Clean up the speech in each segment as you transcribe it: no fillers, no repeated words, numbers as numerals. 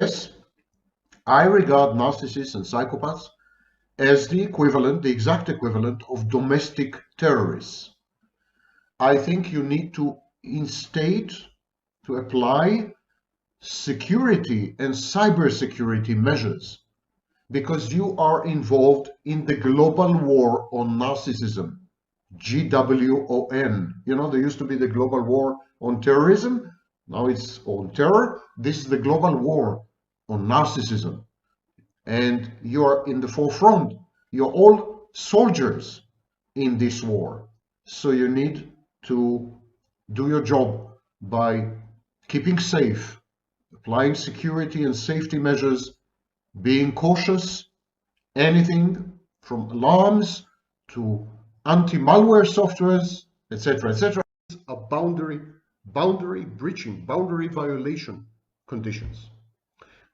Yes, I regard narcissists and psychopaths as the equivalent, the exact equivalent of domestic terrorists. I think you need to apply security and cybersecurity measures, because you are involved in the global war on narcissism. GWON. You know, there used to be the global war on terrorism. Now it's on terror. This is the global war on narcissism. And you are in the forefront. You're all soldiers in this war. So you need to do your job by keeping safe, applying security and safety measures, being cautious, anything from alarms to anti-malware softwares, etc., etc., are boundary breaching, boundary violation conditions.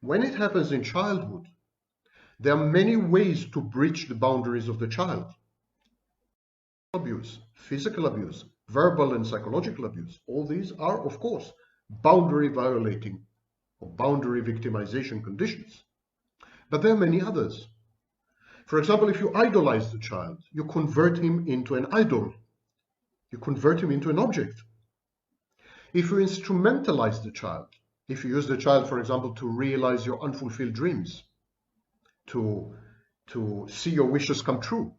When it happens in childhood, there are many ways to breach the boundaries of the child. Abuse, physical abuse, verbal and psychological abuse, all these are, of course, boundary violating or boundary victimization conditions. But there are many others. For example, if you idolize the child, you convert him into an idol. You convert him into an object. If you instrumentalize the child, if you use the child, for example, to realize your unfulfilled dreams, to see your wishes come true,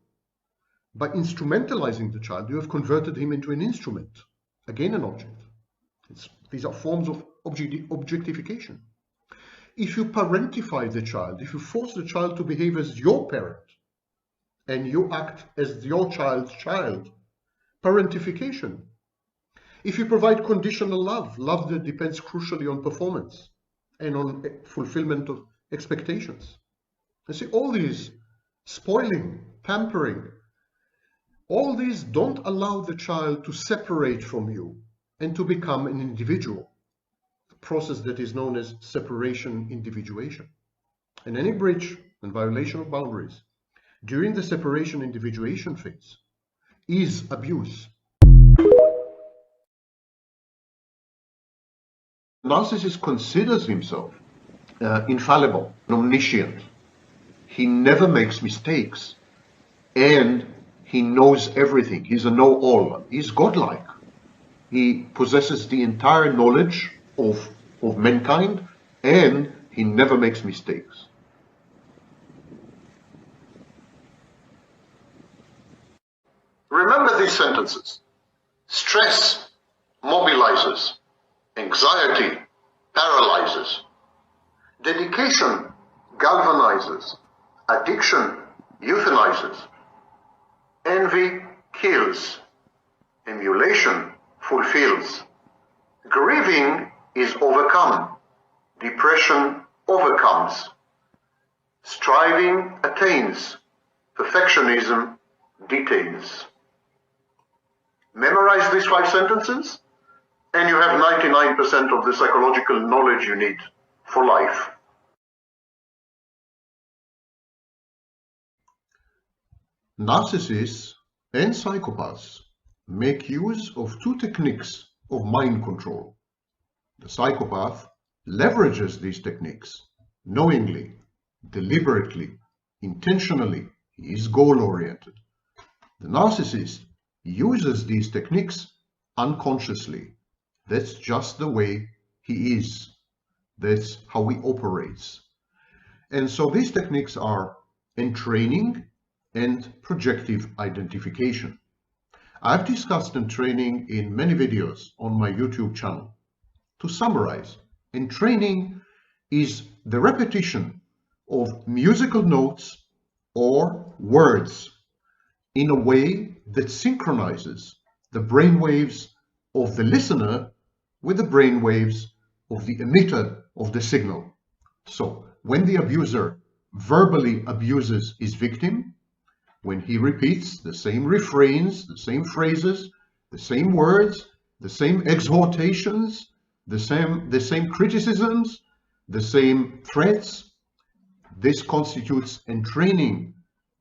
by instrumentalizing the child, you have converted him into an instrument, again an object. These are forms of objectification. If you parentify the child, if you force the child to behave as your parent, and you act as your child's child, parentification. If you provide conditional love, love that depends crucially on performance and on fulfillment of expectations. You see, all these spoiling, pampering, all these don't allow the child to separate from you and to become an individual. Process that is known as separation individuation. And any breach and violation of boundaries during the separation individuation phase is abuse. The narcissist considers himself infallible, omniscient. He never makes mistakes, and he knows everything. He's a know-all. He's godlike. He possesses the entire knowledge of mankind, and he never makes mistakes. Remember these sentences. Stress mobilizes. Anxiety paralyzes. Dedication galvanizes. Addiction euthanizes. Envy kills. Emulation fulfills. Grieving is overcome. Depression overcomes. Striving attains. Perfectionism detains. Memorize these 5 sentences, and you have 99% of the psychological knowledge you need for life. Narcissists and psychopaths make use of 2 techniques of mind control. The psychopath leverages these techniques knowingly, deliberately, intentionally. He is goal-oriented. The narcissist uses these techniques unconsciously. That's just the way he is. That's how he operates. And so these techniques are entraining and projective identification. I've discussed entraining in many videos on my YouTube channel. To summarize, entraining is the repetition of musical notes or words in a way that synchronizes the brainwaves of the listener with the brainwaves of the emitter of the signal. So when the abuser verbally abuses his victim, when he repeats the same refrains, the same phrases, the same words, the same exhortations, the same criticisms, the same threats, this constitutes entraining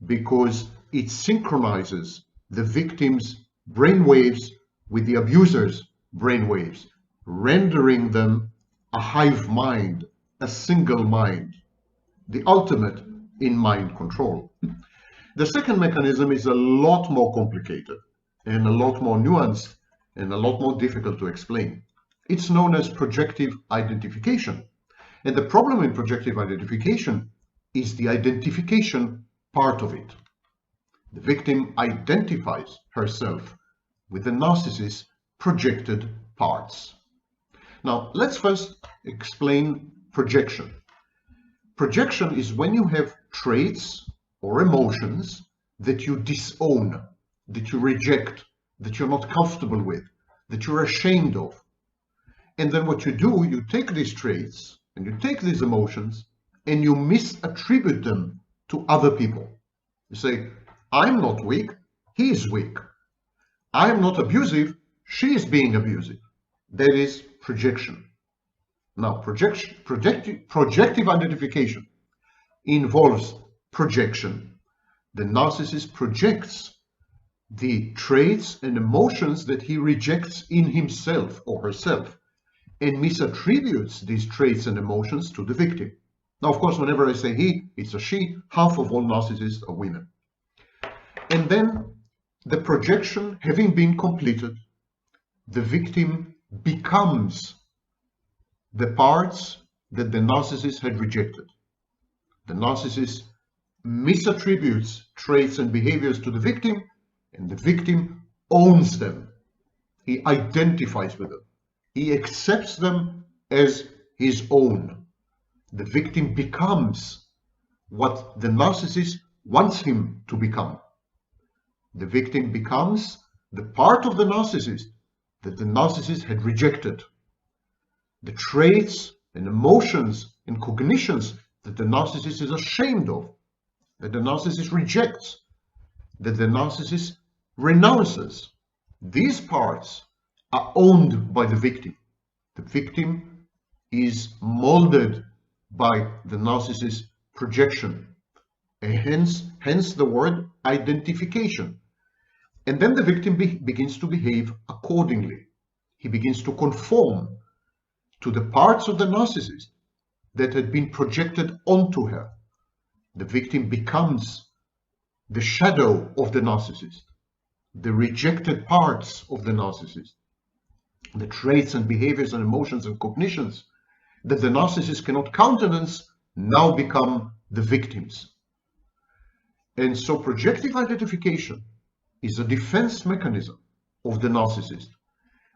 because it synchronizes the victim's brainwaves with the abuser's brainwaves, rendering them a hive mind, a single mind, the ultimate in mind control. The second mechanism is a lot more complicated and a lot more nuanced and a lot more difficult to explain. It's known as projective identification. And the problem in projective identification is the identification part of it. The victim identifies herself with the narcissist's projected parts. Now, let's first explain projection. Projection is when you have traits or emotions that you disown, that you reject, that you're not comfortable with, that you're ashamed of. And then what you do, you take these traits and you take these emotions and you misattribute them to other people. You say, I'm not weak, he is weak. I'm not abusive, she is being abusive. That is projection. Now, projective identification involves projection. The narcissist projects the traits and emotions that he rejects in himself or herself and misattributes these traits and emotions to the victim. Now, of course, whenever I say he, it's a she. Half of all narcissists are women. And then the projection having been completed, the victim becomes the parts that the narcissist had rejected. The narcissist misattributes traits and behaviors to the victim, and the victim owns them. He identifies with them. He accepts them as his own. The victim becomes what the narcissist wants him to become. The victim becomes the part of the narcissist that the narcissist had rejected. The traits and emotions and cognitions that the narcissist is ashamed of, that the narcissist rejects, that the narcissist renounces. These parts are owned by the victim. The victim is molded by the narcissist's projection, and hence the word identification. And then the victim begins to behave accordingly. He begins to conform to the parts of the narcissist that had been projected onto her. The victim becomes the shadow of the narcissist, the rejected parts of the narcissist, the traits and behaviors and emotions and cognitions that the narcissist cannot countenance now become the victims. And so projective identification is a defense mechanism of the narcissist,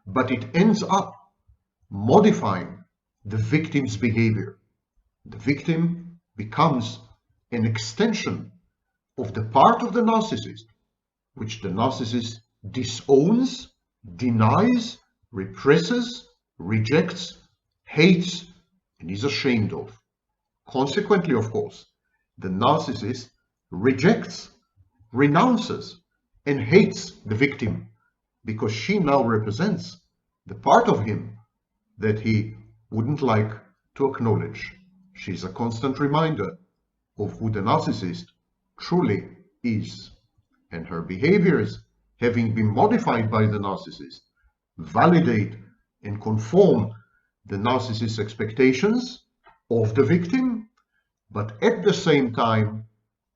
but it ends up modifying the victim's behavior. The victim becomes an extension of the part of the narcissist which the narcissist disowns, denies, represses, rejects, hates, and is ashamed of. Consequently, of course, the narcissist rejects, renounces, and hates the victim because she now represents the part of him that he wouldn't like to acknowledge. She's a constant reminder of who the narcissist truly is, and her behaviors, having been modified by the narcissist, validate and conform the narcissist's expectations of the victim, but at the same time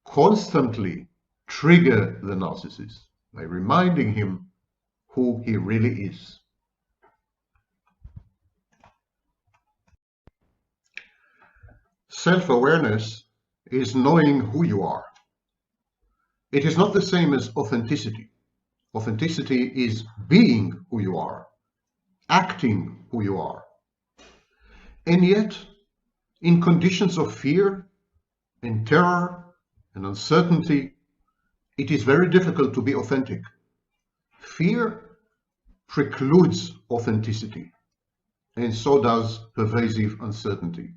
constantly trigger the narcissist by reminding him who he really is. Self-awareness is knowing who you are. It is not the same as authenticity. Authenticity is being who you are, acting who you are. And yet, in conditions of fear and terror and uncertainty, it is very difficult to be authentic. Fear precludes authenticity, and so does pervasive uncertainty.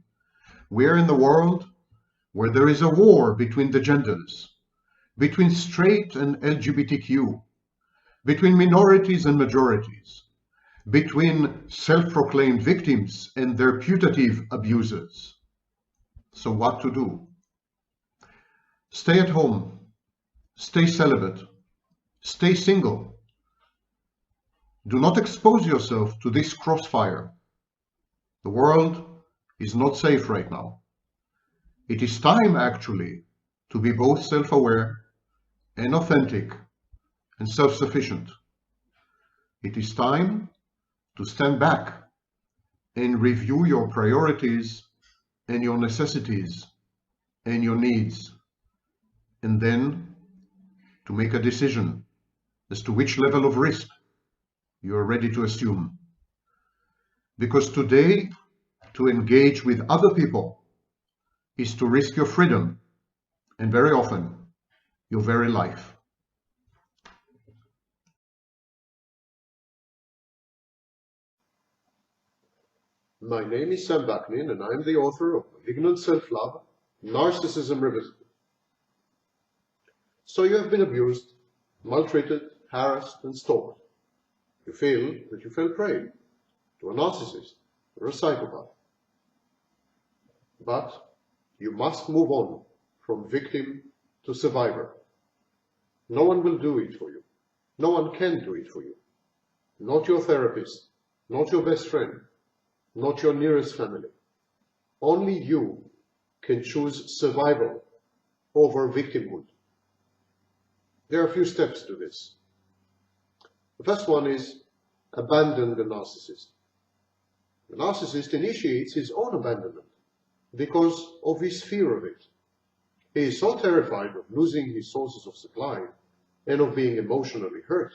We are in the world where there is a war between the genders, between straight and LGBTQ, between minorities and majorities, between self-proclaimed victims and their putative abusers. So what to do? Stay at home, stay celibate, stay single. Do not expose yourself to this crossfire. The world is not safe right now. It is time actually to be both self-aware and authentic and self-sufficient. It is time to stand back and review your priorities and your necessities and your needs, and then to make a decision as to which level of risk you are ready to assume. Because today, to engage with other people is to risk your freedom and very often your very life. My name is Sam Vaknin, and I'm the author of Malignant Self-Love, Narcissism Revisited. So you have been abused, maltreated, harassed, and stalked. You feel that you fell prey to a narcissist or a psychopath. But you must move on from victim to survivor. No one will do it for you. No one can do it for you. Not your therapist, not your best friend, not your nearest family. Only you can choose survival over victimhood. There are a few steps to this. The first one is abandon the narcissist. The narcissist initiates his own abandonment because of his fear of it. He is so terrified of losing his sources of supply and of being emotionally hurt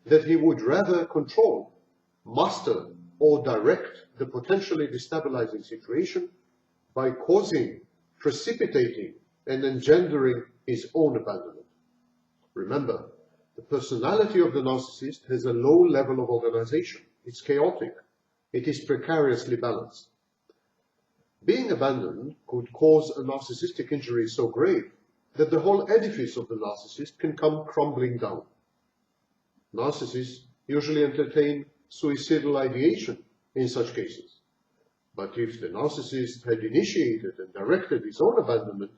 that he would rather control, master, or direct the potentially destabilizing situation by causing, precipitating, and engendering his own abandonment. Remember, the personality of the narcissist has a low level of organization. It's chaotic. It is precariously balanced. Being abandoned could cause a narcissistic injury so grave that the whole edifice of the narcissist can come crumbling down. Narcissists usually entertain suicidal ideation in such cases. But if the narcissist had initiated and directed his own abandonment,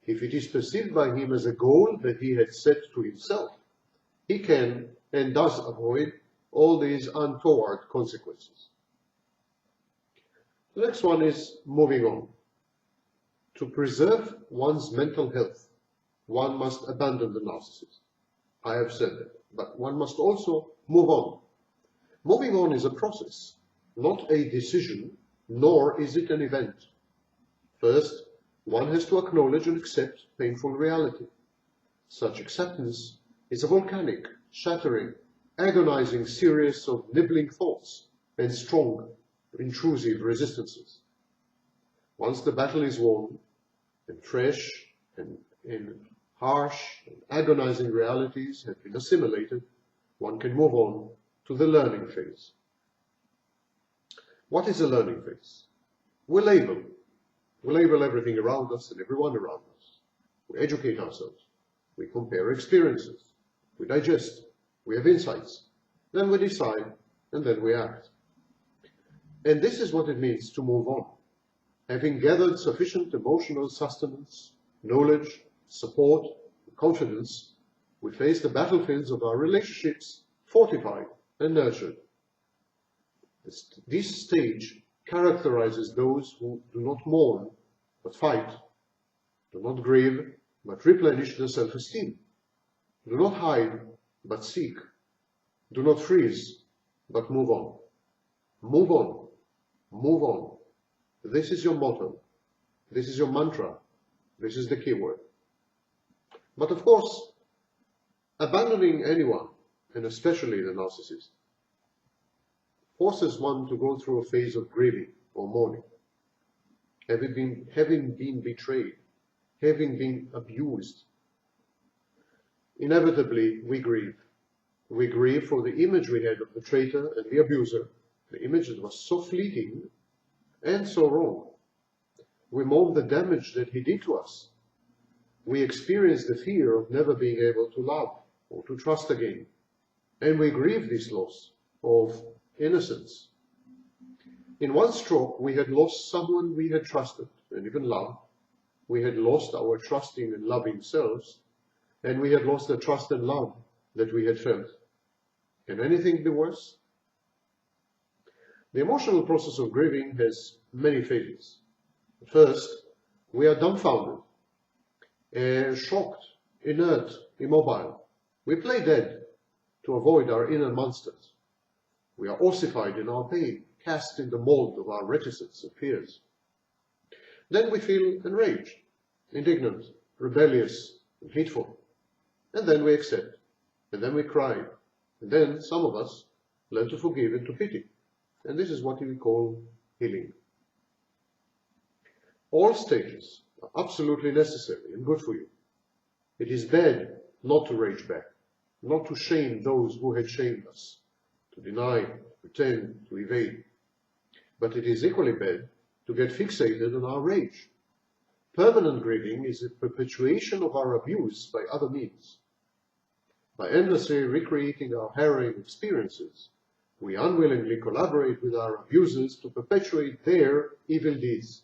if it is perceived by him as a goal that he had set to himself, he can and does avoid all these untoward consequences. The next one is moving on. To preserve one's mental health, one must abandon the narcissist. I have said that, but one must also move on. Moving on is a process, not a decision, nor is it an event. First, one has to acknowledge and accept painful reality. Such acceptance is a volcanic, shattering, agonizing series of nibbling thoughts and strong, intrusive resistances. Once the battle is won, and fresh and harsh and agonizing realities have been assimilated, one can move on to the learning phase. What is a learning phase? We label everything around us and everyone around us. We educate ourselves. We compare experiences. We digest. We have insights. Then we decide, and then we act. And this is what it means to move on. Having gathered sufficient emotional sustenance, knowledge, support, and confidence, we face the battlefields of our relationships fortified and nurtured. This stage characterizes those who do not mourn, but fight, do not grieve, but replenish their self-esteem, do not hide, but seek, do not freeze, but move on. Move on. Move on. This is your motto. This is your mantra. This is the key word. But of course, abandoning anyone, and especially the narcissist, forces one to go through a phase of grieving or mourning. Having been betrayed, having been abused, inevitably we grieve. We grieve for the image we had of the traitor and the abuser, the image that was so fleeting and so wrong. We mourn the damage that he did to us. We experience the fear of never being able to love or to trust again. And we grieve this loss of innocence. In one stroke, we had lost someone we had trusted and even loved. We had lost our trusting and loving selves, and we had lost the trust and love that we had felt. Can anything be worse? The emotional process of grieving has many phases. First, we are dumbfounded, shocked, inert, immobile. We play dead to avoid our inner monsters. We are ossified in our pain, cast in the mold of our reticence and fears. Then we feel enraged, indignant, rebellious, and hateful. And then we accept, and then we cry, and then some of us learn to forgive and to pity. And this is what we call healing. All stages are absolutely necessary and good for you. It is bad not to rage back, not to shame those who had shamed us, to deny, pretend, to evade. But it is equally bad to get fixated on our rage. Permanent grieving is a perpetuation of our abuse by other means. By endlessly recreating our harrowing experiences, we unwillingly collaborate with our abusers to perpetuate their evil deeds.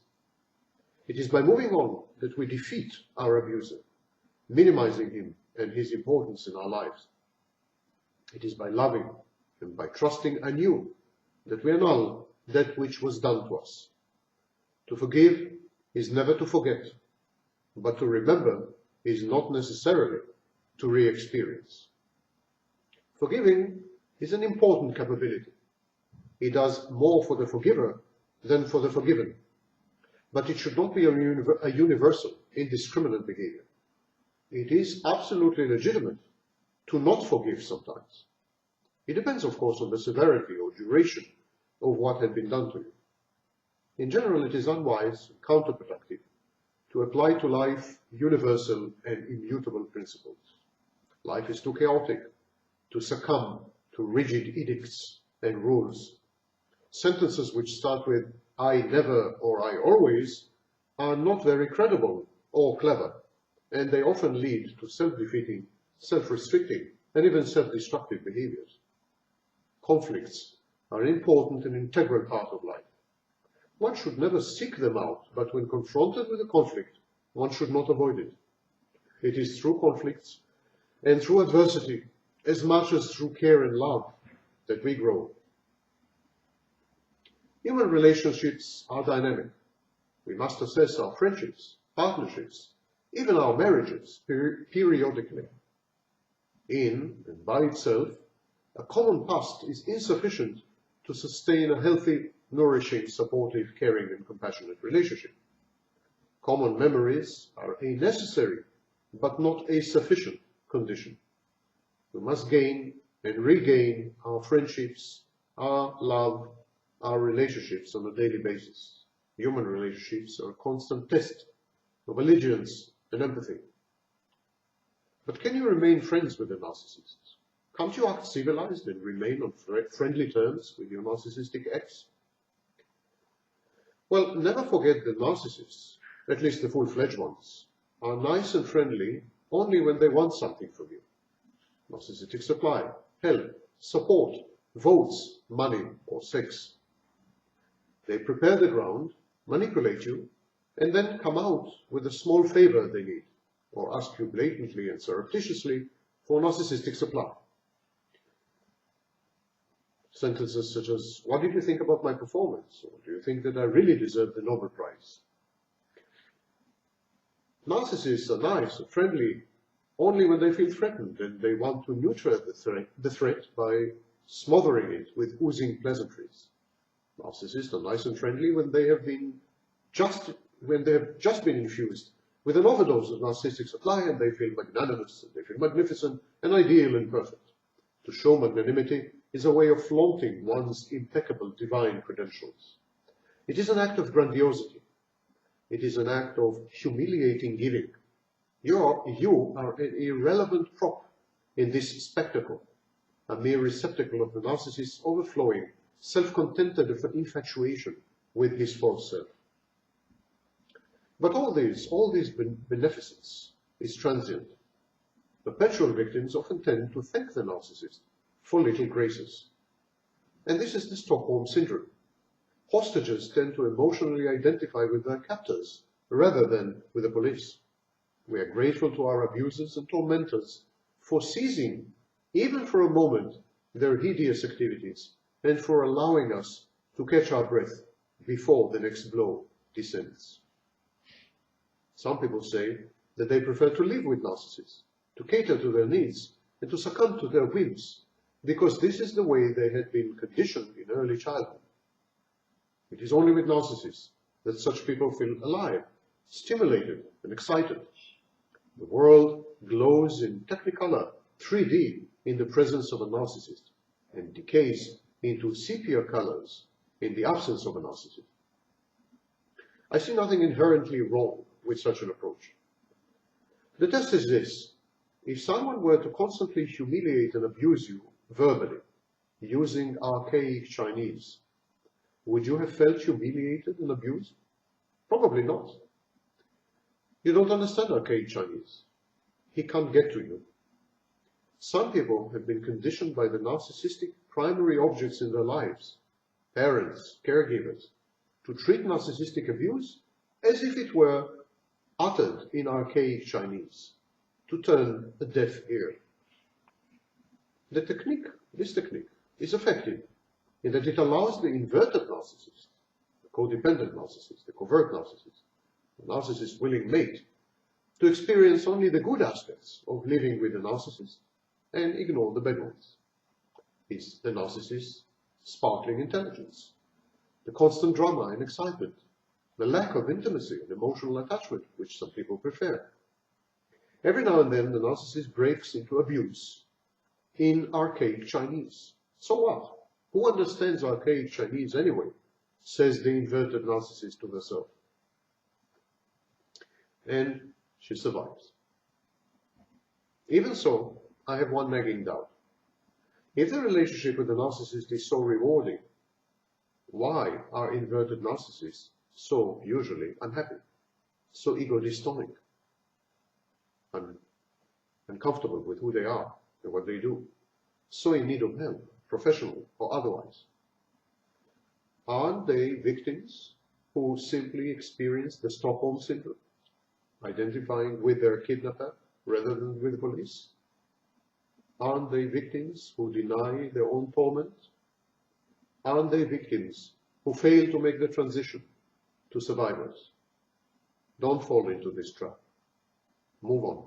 It is by moving on that we defeat our abuser, minimizing him and his importance in our lives. It is by loving and by trusting anew that we annul that which was done to us. To forgive is never to forget, but to remember is not necessarily to re-experience. Forgiving is an important capability. It does more for the forgiver than for the forgiven. But it should not be a universal, indiscriminate behavior. It is absolutely legitimate to not forgive sometimes. It depends, of course, on the severity or duration of what had been done to you. In general, it is unwise and counterproductive to apply to life universal and immutable principles. Life is too chaotic to succumb to rigid edicts and rules. Sentences which start with "I never" or "I always" are not very credible or clever, and they often lead to self-defeating, self-restricting, and even self-destructive behaviors. Conflicts are an important and integral part of life. One should never seek them out, but when confronted with a conflict, one should not avoid it. It is through conflicts and through adversity, as much as through care and love, that we grow. Human relationships are dynamic. We must assess our friendships, partnerships, even our marriages periodically. In and by itself, a common past is insufficient to sustain a healthy, nourishing, supportive, caring, and compassionate relationship. Common memories are a necessary, but not a sufficient condition. We must gain and regain our friendships, our love, our relationships on a daily basis. Human relationships are a constant test of allegiance and empathy. But can you remain friends with a narcissist? Can't you act civilized and remain on friendly terms with your narcissistic ex? Well, never forget that narcissists, at least the full-fledged ones, are nice and friendly only when they want something from you. Narcissistic supply, help, support, votes, money, or sex. They prepare the ground, manipulate you, and then come out with a small favor they need, or ask you blatantly and surreptitiously for narcissistic supply. Sentences such as, "What did you think about my performance?" Or, "Do you think that I really deserve the Nobel Prize?" Narcissists are nice and friendly only when they feel threatened and they want to neutralize the threat by smothering it with oozing pleasantries. Narcissists are nice and friendly when they have just been infused with an overdose of narcissistic supply and they feel magnanimous, and they feel magnificent and ideal and perfect. To show magnanimity is a way of flaunting one's impeccable divine credentials. It is an act of grandiosity. It is an act of humiliating giving. You are an irrelevant prop in this spectacle, a mere receptacle of the narcissist's overflowing, self-contented infatuation with his false self. But all this beneficence is transient. Perpetual victims often tend to thank the narcissist for little graces. And this is the Stockholm Syndrome. Hostages tend to emotionally identify with their captors rather than with the police. We are grateful to our abusers and tormentors for ceasing, even for a moment, their hideous activities and for allowing us to catch our breath before the next blow descends. Some people say that they prefer to live with narcissists, to cater to their needs and to succumb to their whims, because this is the way they had been conditioned in early childhood. It is only with narcissists that such people feel alive, stimulated and excited. The world glows in Technicolor 3D in the presence of a narcissist and decays into sepia colors in the absence of a narcissist. I see nothing inherently wrong with such an approach. The test is this: if someone were to constantly humiliate and abuse you verbally, using archaic Chinese, would you have felt humiliated and abused? Probably not. You don't understand archaic Chinese. He can't get to you. Some people have been conditioned by the narcissistic primary objects in their lives, parents, caregivers, to treat narcissistic abuse as if it were uttered in archaic Chinese, to turn a deaf ear. This technique is effective in that it allows the inverted narcissist, the codependent narcissist, the covert narcissist, the narcissist's willing mate, to experience only the good aspects of living with the narcissist and ignore the bad ones. It's the narcissist's sparkling intelligence, the constant drama and excitement, the lack of intimacy and emotional attachment, which some people prefer. Every now and then, the narcissist breaks into abuse in archaic Chinese. So what? Who understands archaic Chinese anyway? Says the inverted narcissist to herself. And she survives. Even so, I have one nagging doubt. If the relationship with the narcissist is so rewarding, why are inverted narcissists so usually unhappy, so ego-dystonic, uncomfortable with who they are and what they do, so in need of help, professional or otherwise? Aren't they victims who simply experience the Stockholm syndrome, identifying with their kidnapper rather than with the police? Aren't they victims who deny their own torment? Aren't they victims who fail to make the transition to survivors? Don't fall into this trap. Move on.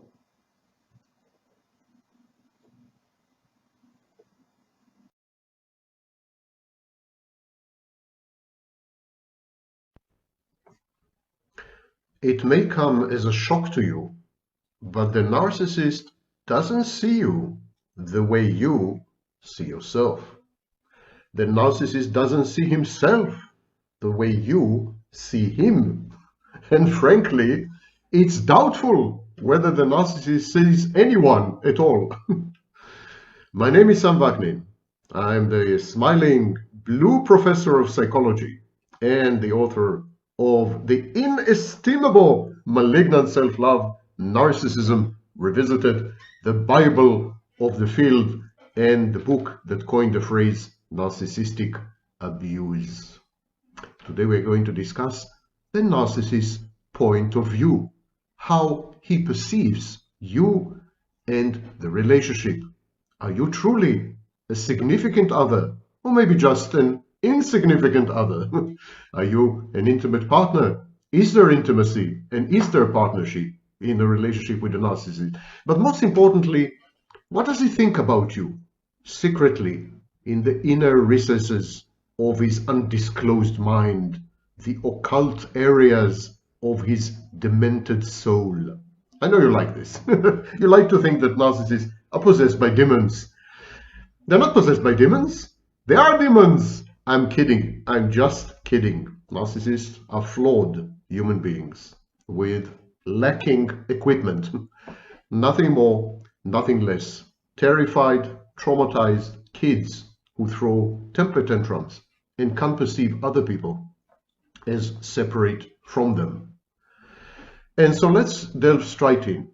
It may come as a shock to you, but the narcissist doesn't see you the way you see yourself. The narcissist doesn't see himself the way you see him. And frankly, it's doubtful whether the narcissist sees anyone at all. My name is Sam Vaknin. I'm the smiling blue professor of psychology and the author of the inestimable Malignant Self-Love, Narcissism Revisited, the Bible of the field, and the book that coined the phrase narcissistic abuse. Today we're going to discuss the narcissist's point of view, how he perceives you and the relationship. Are you truly a significant other, or maybe just an insignificant other? Are you an intimate partner? Is there intimacy and is there partnership in the relationship with the narcissist? But most importantly, what does he think about you secretly in the inner recesses of his undisclosed mind, the occult areas of his demented soul? I know you like this. You like to think that narcissists are possessed by demons. They're not possessed by demons. They are demons. I'm kidding. I'm just kidding. Narcissists are flawed human beings with lacking equipment. Nothing more, nothing less. Terrified, traumatized kids who throw temper tantrums and can't perceive other people as separate from them. And so let's delve straight in.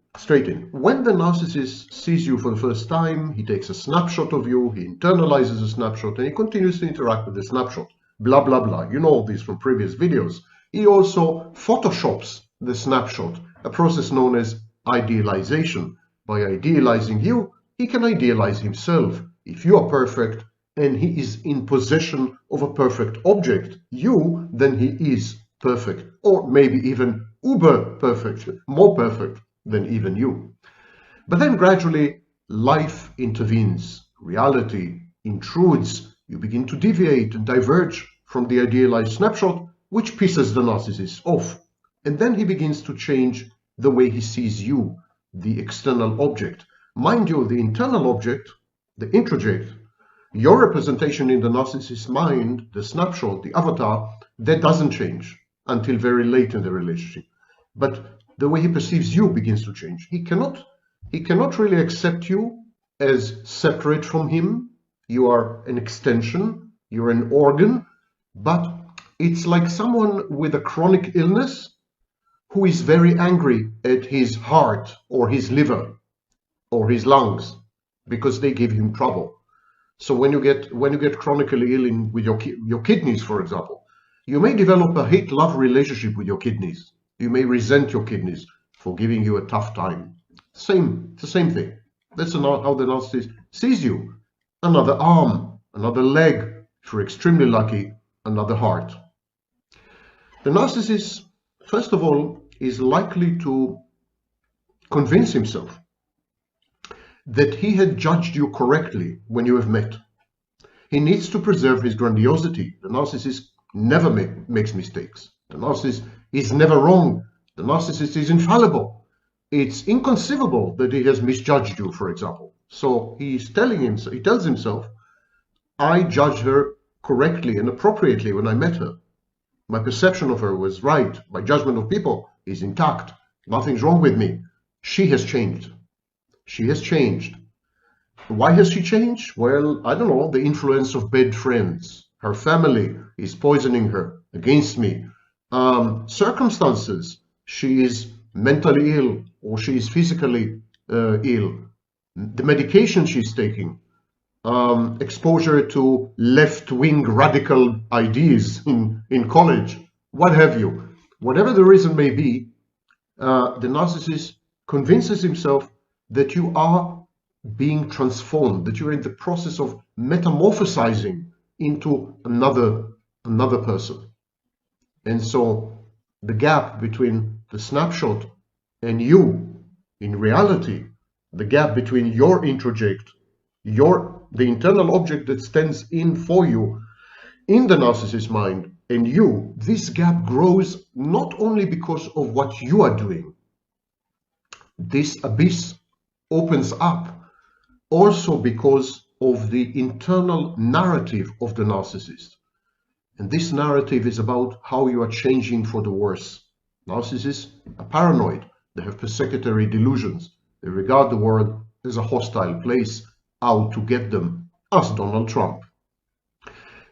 When the narcissist sees you for the first time, he takes a snapshot of you, he internalizes a snapshot, and he continues to interact with the snapshot. Blah, blah, blah. You know all this from previous videos. He also photoshops the snapshot, a process known as idealization. By idealizing you, he can idealize himself. If you are perfect and he is in possession of a perfect object, you, then he is perfect, or maybe even uber perfect, more perfect than even you. But then gradually life intervenes, reality intrudes, you begin to deviate and diverge from the idealized snapshot, which pisses the narcissist off. And then he begins to change the way he sees you, the external object. Mind you, the internal object, the introject, your representation in the narcissist's mind, the snapshot, the avatar, that doesn't change until very late in the relationship. But the way he perceives you begins to change. He cannot really accept you as separate from him. You are an extension, you're an organ, but it's like someone with a chronic illness who is very angry at his heart or his liver or his lungs because they give him trouble. So when you get chronically ill with your kidneys, for example, you may develop a hate-love relationship with your kidneys. You may resent your kidneys for giving you a tough time. It's the same thing. That's how the narcissist sees you. Another arm, another leg, if you're extremely lucky, another heart. The narcissist, first of all, is likely to convince himself that he had judged you correctly when you have met. He needs to preserve his grandiosity. The narcissist never makes mistakes. The narcissist is never wrong. The narcissist is infallible. It's inconceivable that he has misjudged you, for example. So he tells himself, I judged her correctly and appropriately when I met her. My perception of her was right. My judgment of people is intact. Nothing's wrong with me. She has changed. She has changed. Why has she changed? Well, I don't know, the influence of bad friends. Her family is poisoning her against me. Circumstances. She is mentally ill or she is physically ill. The medication she's taking. Exposure to left-wing radical ideas in college. What have you. Whatever the reason may be, the narcissist convinces himself that you are being transformed, that you're in the process of metamorphosizing into another person. And so the gap between the snapshot and you in reality, the gap between your introject, the internal object that stands in for you in the narcissist's mind and you, this gap grows not only because of what you are doing. This abyss opens up also because of the internal narrative of the narcissist. And this narrative is about how you are changing for the worse. Narcissists are paranoid. They have persecutory delusions. They regard the world as a hostile place, out to get them, as Donald Trump.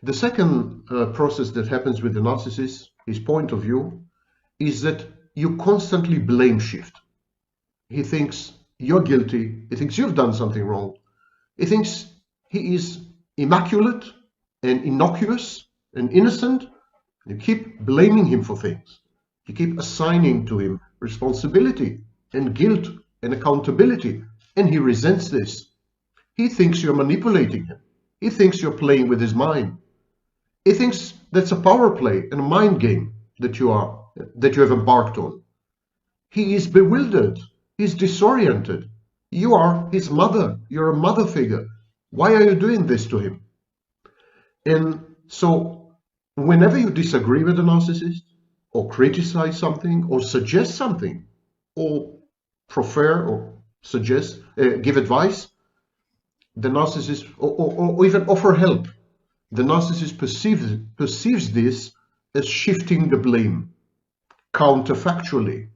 The second process that happens with the narcissist, his point of view, is that you constantly blame shift. He thinks you're guilty. He thinks you've done something wrong. He thinks he is immaculate and innocuous and innocent. You keep blaming him for things. You keep assigning to him responsibility and guilt and accountability. And he resents this. He thinks you're manipulating him. He thinks you're playing with his mind. He thinks that's a power play and a mind game that you have embarked on. He is bewildered. He's disoriented. You are his mother. You're a mother figure. Why are you doing this to him? And so whenever you disagree with a narcissist or criticize something or suggest something or prefer or suggest, give advice, the narcissist or even offer help, the narcissist perceives this as shifting the blame counterfactually.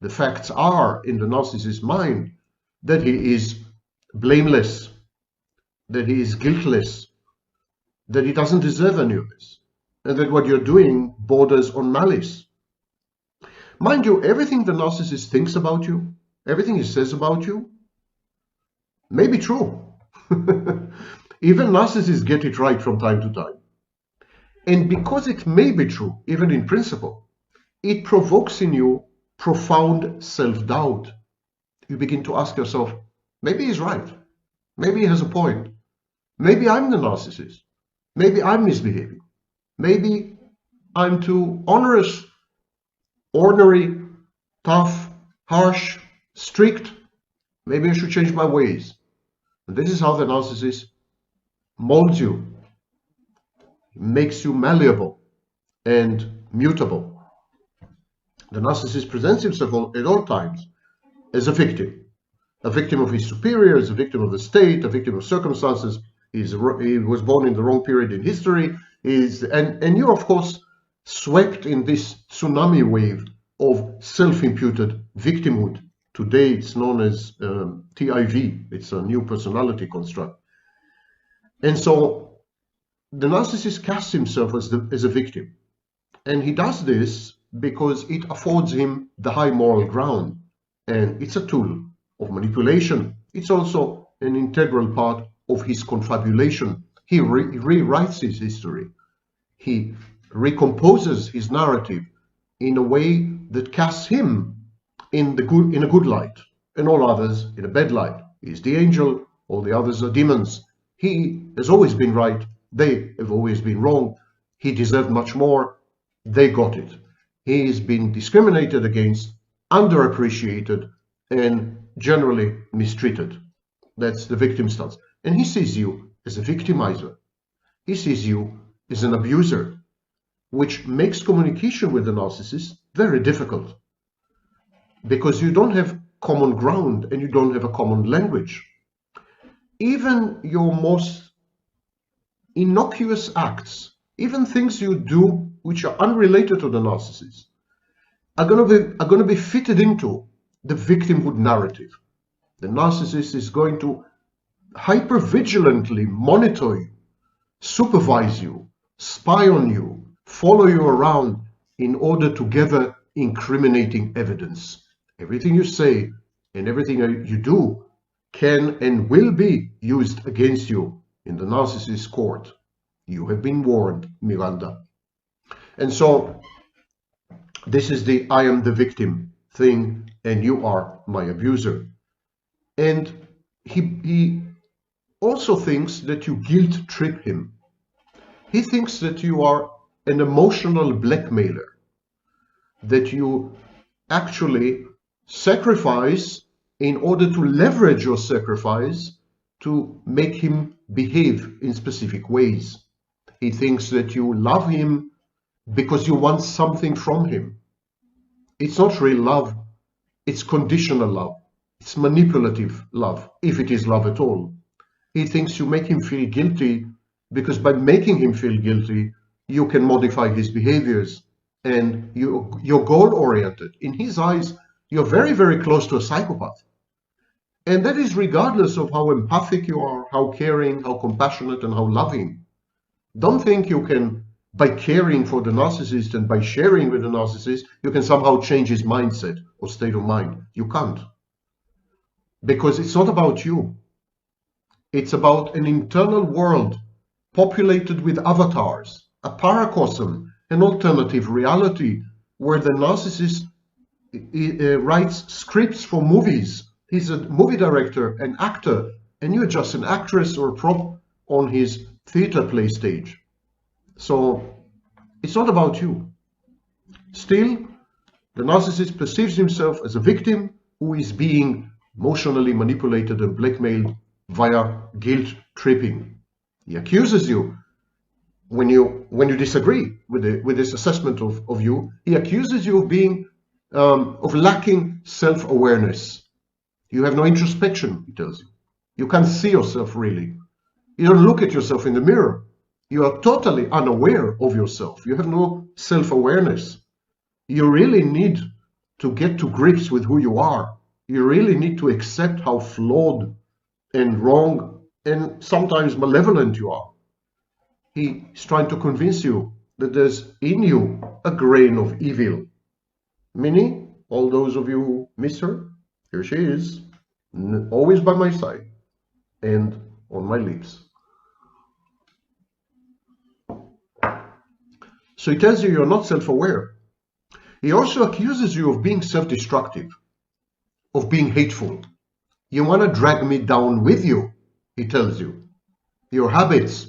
The facts are in the narcissist's mind that he is blameless, that he is guiltless, that he doesn't deserve any of this, and that what you're doing borders on malice. Mind you, everything the narcissist thinks about you, everything he says about you, may be true. Even narcissists get it right from time to time. And because it may be true, even in principle, it provokes in you profound self-doubt. You begin to ask yourself, maybe he's right. Maybe he has a point. Maybe I'm the narcissist. Maybe I'm misbehaving. Maybe I'm too onerous, ornery, tough, harsh, strict. Maybe I should change my ways. And this is how the narcissist molds you, makes you malleable and mutable. The narcissist presents himself at all times as a victim of his superiors, a victim of the state, a victim of circumstances. He was born in the wrong period in history. And you're, of course, swept in this tsunami wave of self-imputed victimhood. Today it's known as TIV. It's a new personality construct. And so the narcissist casts himself as a victim. And he does this because it affords him the high moral ground. And it's a tool of manipulation. It's also an integral part of his confabulation. He rewrites his history. He recomposes his narrative in a way that casts him in a good light, and all others in a bad light. He's the angel, all the others are demons. He has always been right, they have always been wrong. He deserved much more, they got it. He's been discriminated against, underappreciated, and generally mistreated. That's the victim stance. And he sees you as a victimizer. He sees you as an abuser, which makes communication with the narcissist very difficult, because you don't have common ground and you don't have a common language. Even your most innocuous acts, even things you do which are unrelated to the narcissist, are going to be fitted into the victimhood narrative. The narcissist is going to hyper-vigilantly monitor you, supervise you, spy on you, follow you around in order to gather incriminating evidence. Everything you say and everything you do can and will be used against you in the narcissist court. You have been warned, Miranda. And so this is the I am the victim thing and you are my abuser. And he also thinks that you guilt trip him. He thinks that you are an emotional blackmailer, that you actually sacrifice in order to leverage your sacrifice to make him behave in specific ways. He thinks that you love him because you want something from him. It's not real love, it's conditional love. It's manipulative love, if it is love at all. He thinks you make him feel guilty because by making him feel guilty, you can modify his behaviors, and you're goal-oriented. In his eyes, you're very, very close to a psychopath. And that is regardless of how empathic you are, how caring, how compassionate, and how loving. Don't think you can, by caring for the narcissist and by sharing with the narcissist, you can somehow change his mindset or state of mind. You can't. Because it's not about you. It's about an internal world populated with avatars, a paracosm, an alternative reality where the narcissist writes scripts for movies. He's a movie director, an actor, and you're just an actress or a prop on his theater play stage. So it's not about you. Still, the narcissist perceives himself as a victim who is being emotionally manipulated and blackmailed via guilt tripping. He accuses you when you disagree with this assessment of you. He accuses you of being of lacking self-awareness. You have no introspection, he tells you. You can't see yourself really. You don't look at yourself in the mirror. You are totally unaware of yourself. You have no self-awareness. You really need to get to grips with who you are. You really need to accept how flawed and wrong and sometimes malevolent you are. He's trying to convince you that there's in you a grain of evil. Minnie, all those of you who miss her, here she is, always by my side and on my lips. So he tells you you're not self-aware. He also accuses you of being self-destructive, of being hateful. You want to drag me down with you, he tells you. Your habits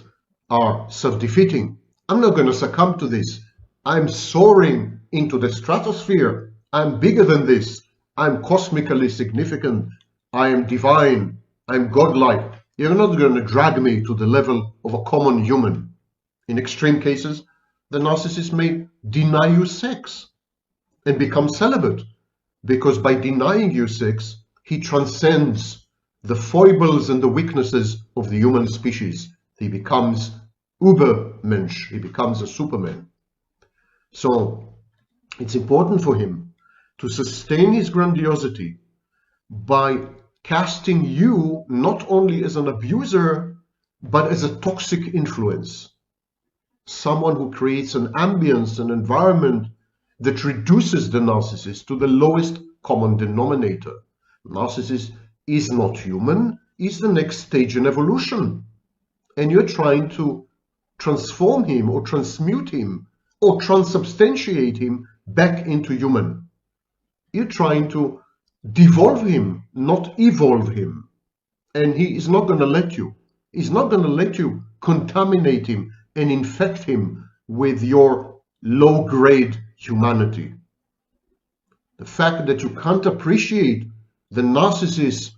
are self-defeating. I'm not going to succumb to this. I'm soaring into the stratosphere. I'm bigger than this. I'm cosmically significant. I am divine. I'm godlike. You're not going to drag me to the level of a common human. In extreme cases, the narcissist may deny you sex and become celibate, because by denying you sex, he transcends the foibles and the weaknesses of the human species. He becomes Übermensch. He becomes a Superman. So it's important for him to sustain his grandiosity by casting you not only as an abuser, but as a toxic influence. Someone who creates an ambience, an environment that reduces the narcissist to the lowest common denominator. Narcissist is not human, is the next stage in evolution. And you're trying to transform him or transmute him or transubstantiate him back into human. You're trying to devolve him, not evolve him. And he is not going to let you. He's not going to let you contaminate him and infect him with your low-grade humanity. The fact that you can't appreciate the narcissist's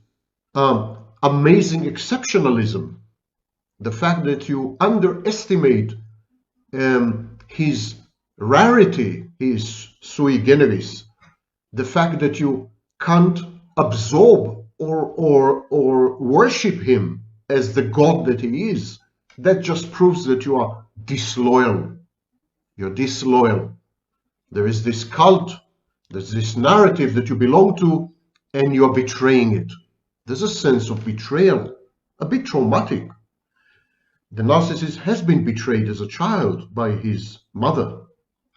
amazing exceptionalism, the fact that you underestimate his rarity, his sui generis, the fact that you can't absorb or worship him as the God that he is, that just proves that you are disloyal. You're disloyal. There is this cult, there's this narrative that you belong to, and you're betraying it. There's a sense of betrayal, a bit traumatic. The narcissist has been betrayed as a child by his mother,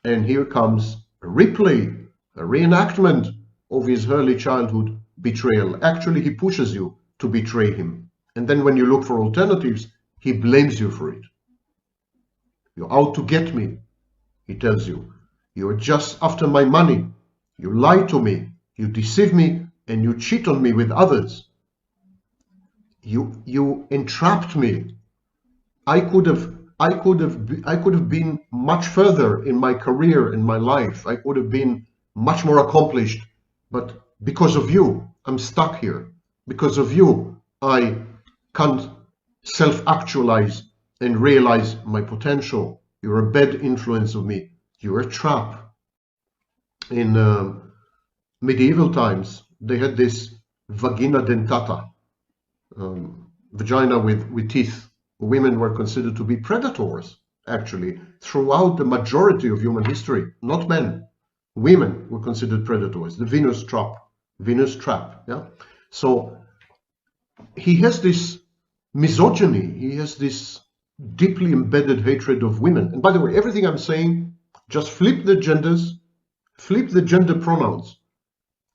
and here comes a replay, a reenactment of his early childhood betrayal. Actually, he pushes you to betray him, and then when you look for alternatives, he blames you for it. You're out to get me, he tells you. You're just after my money. You lie to me, you deceive me, and you cheat on me with others. You entrapped me. I could have been much further in my career, in my life. I could have been much more accomplished, but because of you, I'm stuck here. Because of you, I can't self-actualize and realize my potential. You're a bad influence of me. You're a trap. In medieval times, they had this vagina dentata, vagina with teeth. Women were considered to be predators, actually, throughout the majority of human history, not men. Women were considered predators, the Venus trap, yeah? So he has this misogyny, he has this deeply embedded hatred of women. And by the way, everything I'm saying, just flip the genders, flip the gender pronouns,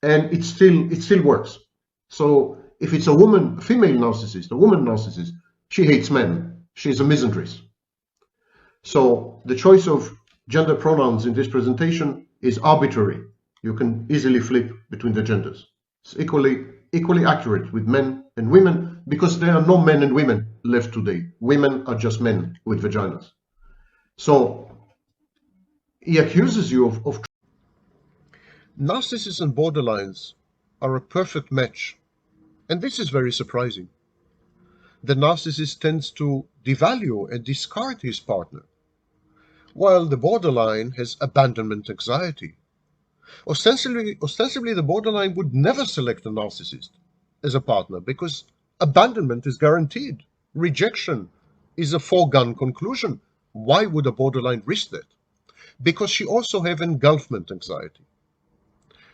and it still works. So if it's a woman, a female narcissist, a woman narcissist, she hates men. She's a misandrist. So the choice of gender pronouns in this presentation is arbitrary. You can easily flip between the genders. It's equally accurate with men and women, because there are no men and women left today. Women are just men with vaginas. So he accuses you of narcissists and borderlines are a perfect match. And this is very surprising. The narcissist tends to devalue and discard his partner, while the borderline has abandonment anxiety. Ostensibly, the borderline would never select a narcissist as a partner because abandonment is guaranteed. Rejection is a foregone conclusion. Why would a borderline risk that? Because she also has engulfment anxiety.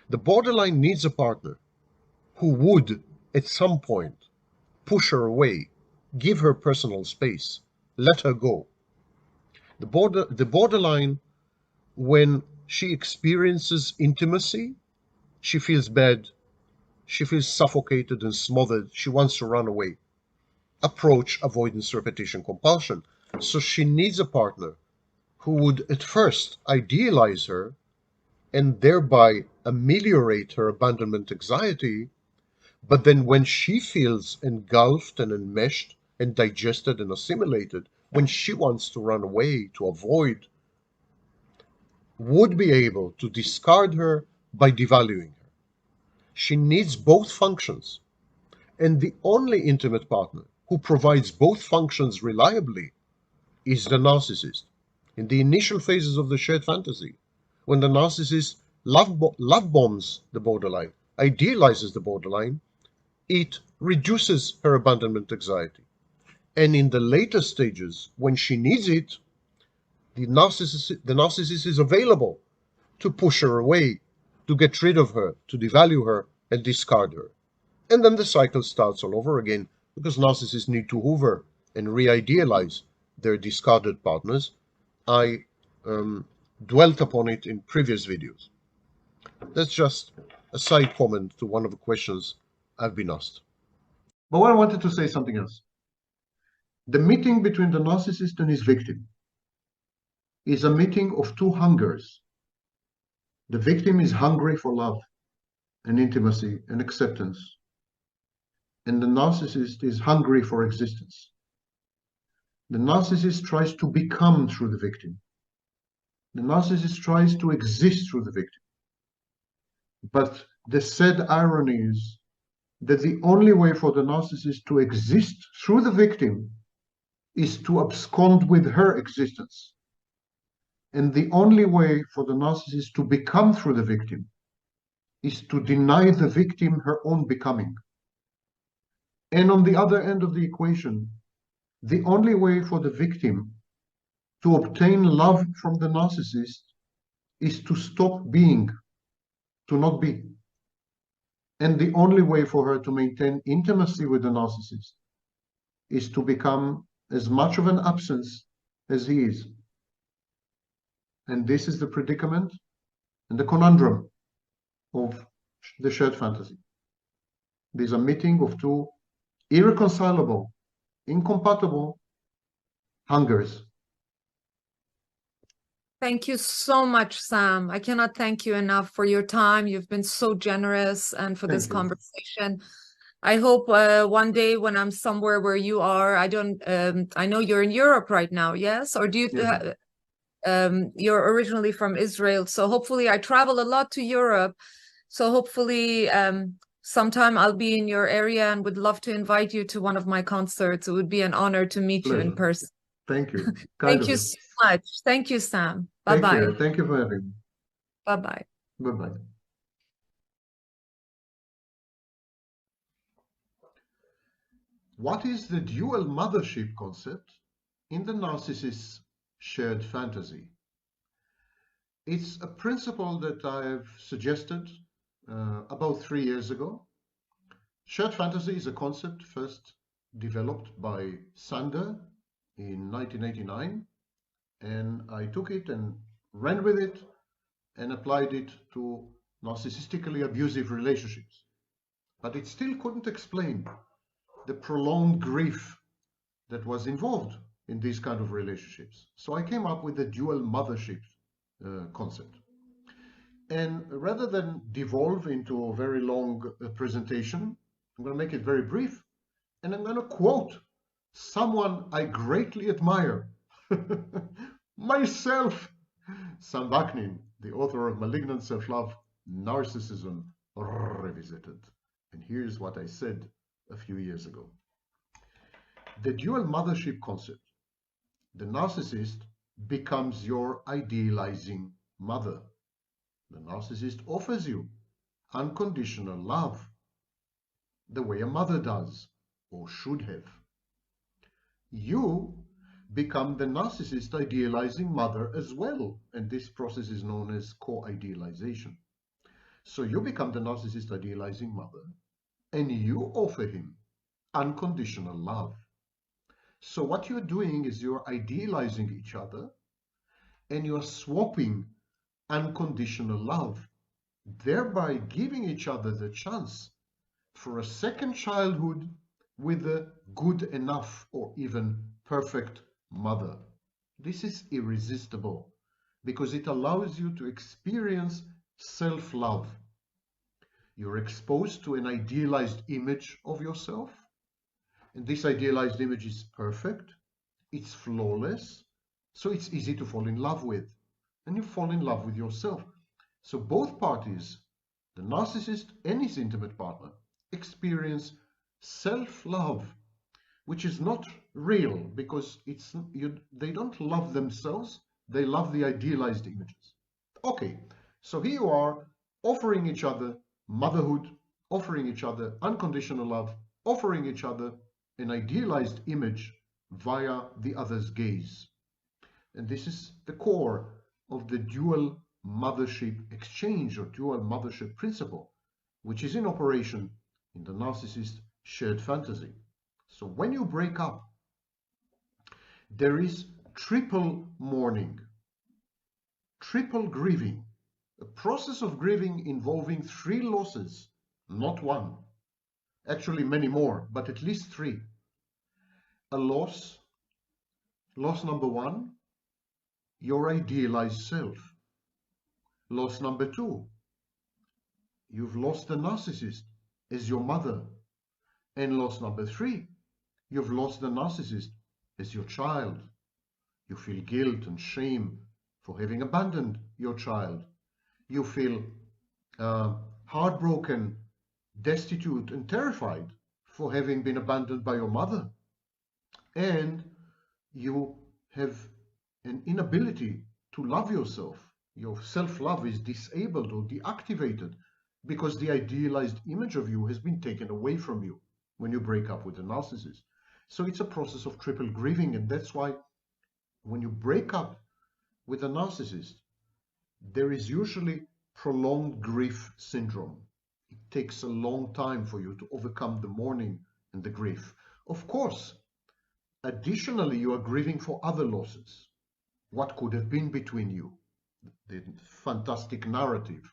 The borderline needs a partner who would, at some point, push her away, give her personal space, let her go. The borderline, when she experiences intimacy, she feels bad, she feels suffocated and smothered, she wants to run away. Approach, avoidance, repetition, compulsion. So she needs a partner who would at first idealize her and thereby ameliorate her abandonment anxiety, but then when she feels engulfed and enmeshed and digested and assimilated when she wants to run away, to avoid, would be able to discard her by devaluing her. She needs both functions, and the only intimate partner who provides both functions reliably is the narcissist. In the initial phases of the shared fantasy, when the narcissist love bombs the borderline, idealizes the borderline, it reduces her abandonment anxiety. And in the later stages, when she needs it, the narcissist is available to push her away, to get rid of her, to devalue her, and discard her. And then the cycle starts all over again, because narcissists need to hoover and re-idealize their discarded partners. I dwelt upon it in previous videos. That's just a side comment to one of the questions I've been asked. But I wanted to say something else. The meeting between the narcissist and his victim is a meeting of two hungers. The victim is hungry for love and intimacy and acceptance, and the narcissist is hungry for existence. The narcissist tries to become through the victim. The narcissist tries to exist through the victim. But the sad irony is that the only way for the narcissist to exist through the victim is to abscond with her existence. And the only way for the narcissist to become through the victim is to deny the victim her own becoming. And on the other end of the equation, the only way for the victim to obtain love from the narcissist is to stop being, to not be. And the only way for her to maintain intimacy with the narcissist is to become as much of an absence as he is. And this is the predicament and the conundrum of the shared fantasy. There's a meeting of two irreconcilable, incompatible hungers. Thank you so much, Sam. I cannot thank you enough for your time. You've been so generous and for this conversation. I hope one day when I'm somewhere where you are, I know you're in Europe right now, yes? Or do you, you're originally from Israel. So hopefully I travel a lot to Europe. So hopefully sometime I'll be in your area and would love to invite you to one of my concerts. It would be an honor to meet you in person. Thank you. Thank you so much. Thank you, Sam. Bye-bye. Thank you for having me. Bye-bye. Bye-bye. What is the dual mothership concept in the narcissist's shared fantasy? It's a principle that I've suggested about 3 years ago. Shared fantasy is a concept first developed by Sander in 1989, and I took it and ran with it and applied it to narcissistically abusive relationships. But it still couldn't explain the prolonged grief that was involved in these kind of relationships. So I came up with the dual mothership concept. And rather than devolve into a very long presentation, I'm going to make it very brief, and I'm going to quote someone I greatly admire, myself, Sam Vaknin, the author of Malignant Self-Love, Narcissism Revisited. And here's what I said a few years ago. The dual mothership concept. The narcissist becomes your idealizing mother. The narcissist offers you unconditional love, the way a mother does, or should have. You become the narcissist idealizing mother as well, and this process is known as co-idealization. So you become the narcissist idealizing mother, and you offer him unconditional love. So what you're doing is you're idealizing each other, and you're swapping unconditional love, thereby giving each other the chance for a second childhood with a good enough or even perfect mother. This is irresistible because it allows you to experience self-love. You're exposed to an idealized image of yourself, And this idealized image is perfect, it's flawless, so it's easy to fall in love with. And you fall in love with yourself. So both parties, the narcissist and his intimate partner, experience self-love, which is not real because they don't love themselves, they love the idealized images. Okay, so here you are offering each other motherhood, offering each other unconditional love, offering each other an idealized image via the other's gaze. And this is the core of the dual mothership exchange or dual mothership principle, which is in operation in the narcissist shared fantasy. So when you break up, there is triple mourning, triple grieving, a process of grieving involving 3 losses, not 1, actually many more, but at least 3. A loss number 1, your idealized self. Loss number 2, you've lost the narcissist as your mother. And loss number 3, you've lost the narcissist as your child. You feel guilt and shame for having abandoned your child. You feel heartbroken, destitute, and terrified for having been abandoned by your mother. And you have an inability to love yourself. Your self-love is disabled or deactivated because the idealized image of you has been taken away from you when you break up with a narcissist. So it's a process of triple grieving, and that's why when you break up with a narcissist, there is usually prolonged grief syndrome. It takes a long time for you to overcome the mourning and the grief. Of course, additionally, you are grieving for other losses. What could have been between you? The fantastic narrative.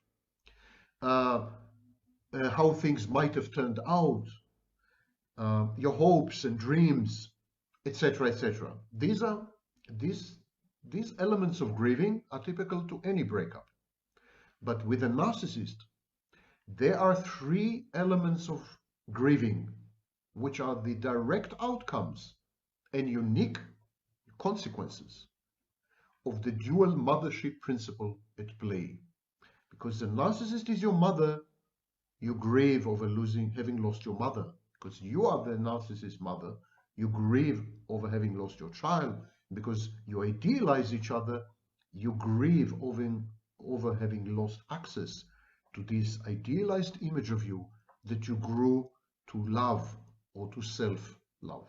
How things might have turned out. Your hopes and dreams, etc., etc. These elements of grieving are typical to any breakup. But with a narcissist, there are 3 elements of grieving, which are the direct outcomes and unique consequences of the dual mothership principle at play. Because the narcissist is your mother, you grieve over having lost your mother. Because you are the narcissist's mother, you grieve over having lost your child. Because you idealize each other, you grieve over having lost access to this idealized image of you that you grew to love or to self-love.